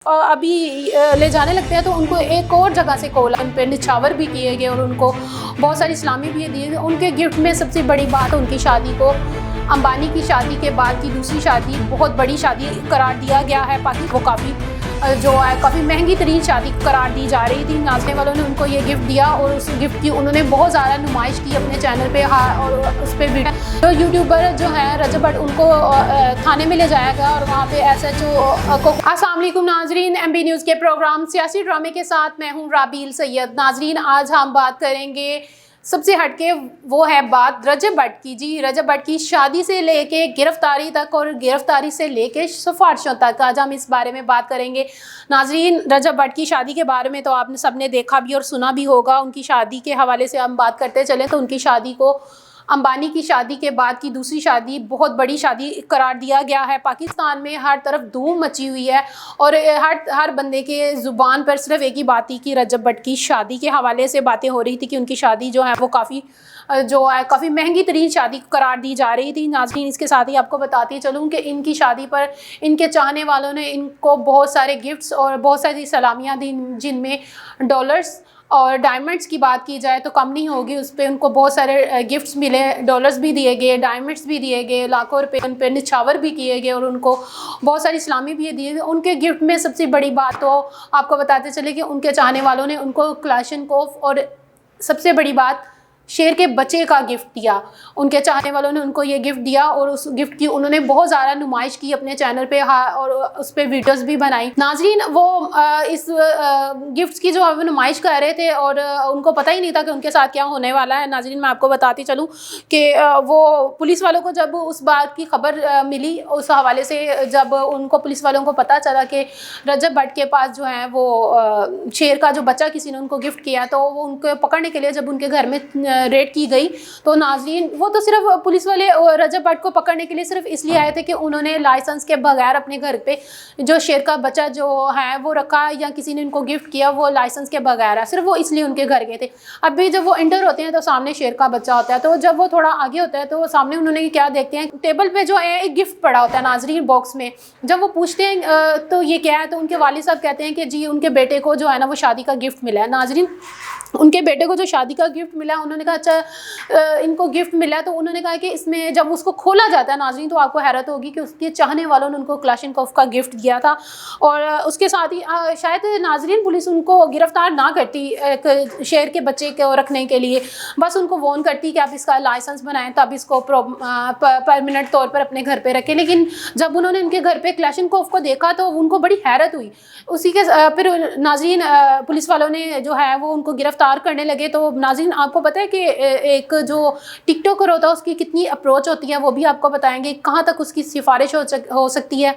ابھی لے جانے لگتے ہیں تو ان کو ایک اور جگہ سے کال ان پہ نچھاور بھی کیے گئے اور ان کو بہت ساری اسلامی بھی دیے گئے. ان کے گفٹ میں سب سے بڑی بات ان کی شادی کو امبانی کی شادی کے بعد کی دوسری شادی بہت بڑی شادی قرار دیا گیا ہے. وہ کافی مہنگی ترین شادی قرار دی جا رہی تھی. ناچنے والوں نے ان کو یہ گفٹ دیا اور اس گفٹ کی انہوں نے بہت زیادہ نمائش کی اپنے چینل پہ اور اس پہ بھی جو یوٹیوبر جو ہیں رجب بٹ ان کو تھانے میں لے جایا گیا اور وہاں پہ ایس ایچ او کو. السلام علیکم ناظرین، ایم بی نیوز کے پروگرام سیاسی ڈرامے کے ساتھ میں ہوں رابیل سید. ناظرین، آج ہم بات کریں گے سب سے ہٹ کے وہ ہے بات رجب بٹ کی. جی، رجب بٹ کی شادی سے لے کے گرفتاری تک اور گرفتاری سے لے کے سفارشوں تک آج ہم اس بارے میں بات کریں گے. ناظرین، رجب بٹ کی شادی کے بارے میں تو آپ نے سب نے دیکھا بھی اور سنا بھی ہوگا. ان کی شادی کے حوالے سے ہم بات کرتے چلیں تو ان کی شادی کو امبانی کی شادی کے بعد کی دوسری شادی بہت بڑی شادی قرار دیا گیا ہے. پاکستان میں ہر طرف دھوم مچی ہوئی ہے اور ہر بندے کے زبان پر صرف ایک ہی بات تھی کہ رجب بٹ کی شادی کے حوالے سے باتیں ہو رہی تھی کہ ان کی شادی جو ہے وہ کافی مہنگی ترین شادی قرار دی جا رہی تھی. ناظرین، اس کے ساتھ ہی آپ کو بتاتی چلوں کہ ان کی شادی پر ان کے چاہنے والوں نے ان کو بہت سارے گفٹس اور بہت ساری سلامیاں دی، جن میں ڈالرز اور ڈائمنڈس کی بات کی جائے تو کم نہیں ہوگی. اس پہ ان کو بہت سارے گفٹس ملے، ڈالرز بھی دیے گئے، ڈائمنڈس بھی دیے گئے، لاکھوں روپے ان پہ نچھاور بھی کیے گئے اور ان کو بہت ساری اسلامی بھی دیے گئے. ان کے گفٹ میں سب سے بڑی بات تو آپ کو بتاتے چلے کہ ان کے چاہنے والوں نے ان کو کلاشنکوف اور سب سے بڑی بات شیر کے بچے کا گفٹ دیا. ان کے چاہنے والوں نے ان کو یہ گفٹ دیا اور اس گفٹ کی انہوں نے بہت زیادہ نمائش کی اپنے چینل پہ اور اس پہ ویڈیوز بھی بنائی. ناظرین، وہ اس گفٹس کی جو وہ نمائش کر رہے تھے اور ان کو پتہ ہی نہیں تھا کہ ان کے ساتھ کیا ہونے والا ہے. ناظرین، میں آپ کو بتاتی چلوں کہ وہ پولیس والوں کو جب اس بات کی خبر ملی، اس حوالے سے جب ان کو پولیس والوں کو پتہ چلا کہ رجب بٹ کے پاس جو ہے وہ شیر کا جو بچہ کسی نے ان کو گفٹ کیا، تو وہ ان کو پکڑنے کے لیے جب ان کے گھر میں ریڈ کی گئی تو ناظرین وہ تو صرف پولیس والے رجب بٹ کو پکڑنے کے لیے صرف اس لیے آئے تھے کہ انہوں نے لائسنس کے بغیر اپنے گھر پہ جو شیر کا بچہ جو ہے وہ رکھا یا کسی نے ان کو گفٹ کیا وہ لائسنس کے بغیر ہے، صرف وہ اس لیے ان کے گھر گئے تھے. ابھی جب وہ انٹر ہوتے ہیں تو سامنے شیر کا بچہ ہوتا ہے، تو جب وہ تھوڑا آگے ہوتا ہے تو سامنے انہوں نے کیا دیکھتے ہیں، ٹیبل پہ جو ہے ایک گفٹ پڑا ہوتا ہے ناظرین باکس میں. جب وہ پوچھتے ہیں تو یہ کیا ہے، تو ان کے والد صاحب کہتے ہیں کہ جی ان کے بیٹے کو جو ہے نا وہ شادی کا گفٹ ملا ہے. ناظرین، ان کے بیٹے کو جو شادی کا گفٹ ملا، انہوں نے کہا اچھا ان کو گفٹ ملا، تو انہوں نے کہا کہ اس میں جب اس کو کھولا جاتا ہے ناظرین تو آپ کو حیرت ہوگی کہ اس کے چاہنے والوں نے ان کو کلاشنکوف کا گفٹ دیا تھا. اور اس کے ساتھ ہی شاید ناظرین پولیس ان کو گرفتار نہ کرتی ایک شیر کے بچے کو رکھنے کے لیے، بس ان کو وارن کرتی کہ آپ اس کا لائسنس بنائیں تب اس کو پرماننٹ طور پر اپنے گھر پہ رکھیں. لیکن جب انہوں نے ان کے گھر پہ کلاشنکوف کو دیکھا تو ان کو بڑی حیرت ہوئی. اسی کے پھر ناظرین پولیس والوں نے جو ہے وہ ان کو گرفتار کرنے لگے. تو ناظرین آپ کو پتہ ہے کہ ایک جو ٹک ٹاکر ہوتا ہے اس کی کتنی اپروچ ہوتی ہے، وہ بھی آپ کو بتائیں گے کہاں تک اس کی سفارش ہو سکتی ہے.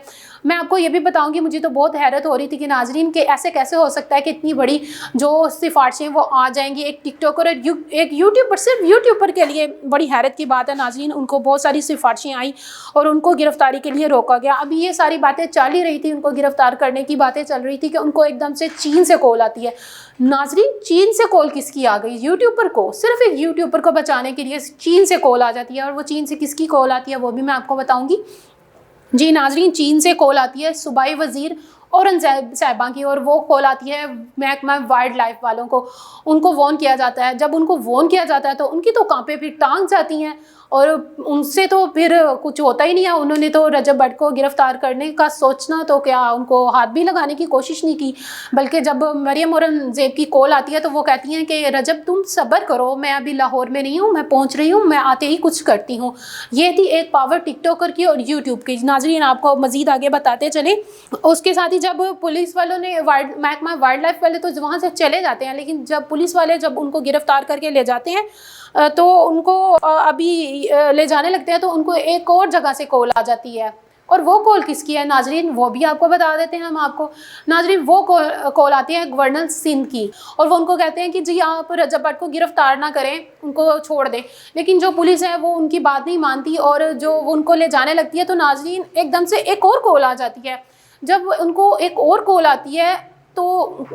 میں آپ کو یہ بھی بتاؤں گی، مجھے تو بہت حیرت ہو رہی تھی کہ ناظرین کہ ایسے کیسے ہو سکتا ہے کہ اتنی بڑی جو سفارشیں وہ آ جائیں گی ایک ٹک ٹاکر اور ایک یوٹیوبر، صرف یوٹیوبر کے لیے بڑی حیرت کی بات ہے. ناظرین ان کو بہت ساری سفارشیں آئیں اور ان کو گرفتاری کے لیے روکا گیا. ابھی یہ ساری باتیں چل ہی رہی تھی، ان کو گرفتار کرنے کی باتیں چل رہی تھی کہ ان کو ایک دم سے چین سے کال آتی ہے. ناظرین، چین سے کال کس کی آ گئی؟ یوٹیوبر کو، صرف ایک یوٹیوبر کو بچانے کے لیے چین سے کال آ جاتی ہے. اور وہ چین سے کس کی کال آتی ہے وہ بھی میں آپ کو بتاؤں گی. جی ناظرین، چین سے کال آتی ہے صوبائی وزیر اورنگزیب صاحبہ کی، اور وہ کال آتی ہے محکمہ وائلڈ لائف والوں کو. ان کو وارن کیا جاتا ہے. جب ان کو وارن کیا جاتا ہے تو ان کی تو کانپیں پھر ٹانگ جاتی ہیں اور ان سے تو پھر کچھ ہوتا ہی نہیں ہے. انہوں نے تو رجب بٹ کو گرفتار کرنے کا سوچنا تو کیا ان کو ہاتھ بھی لگانے کی کوشش نہیں کی، بلکہ جب مریم اورنگزیب کی کال آتی ہے تو وہ کہتی ہیں کہ رجب تم صبر کرو، میں ابھی لاہور میں نہیں ہوں، میں پہنچ رہی ہوں، میں آتے ہی کچھ کرتی ہوں. یہ تھی ایک پاور ٹک ٹاکر کی اور یوٹیوب کی. ناظرین آپ کو مزید آگے بتاتے چلیں. اس کے ساتھ ہی جب پولیس والوں نے محکمہ وائلڈ لائف والے تو وہاں سے چلے جاتے ہیں، لیکن جب پولیس والے جب ان کو گرفتار کر کے لے جاتے ہیں تو ان کو ابھی لے جانے لگتے ہیں تو ان کو ایک اور جگہ سے کال آ جاتی ہے. اور وہ کال کس کی ہے ناظرین وہ بھی آپ کو بتا دیتے ہیں ہم آپ کو. ناظرین وہ کال آتی ہے گورنر سندھ کی، اور وہ ان کو کہتے ہیں کہ جی آپ رجب بٹ کو گرفتار نہ کریں، ان کو چھوڑ دیں. لیکن جو پولیس ہے وہ ان کی بات نہیں مانتی اور جو ان کو لے جانے لگتی ہے تو ناظرین ایک دم سے ایک اور کال آ جاتی ہے. جب ان کو ایک اور کال آتی ہے تو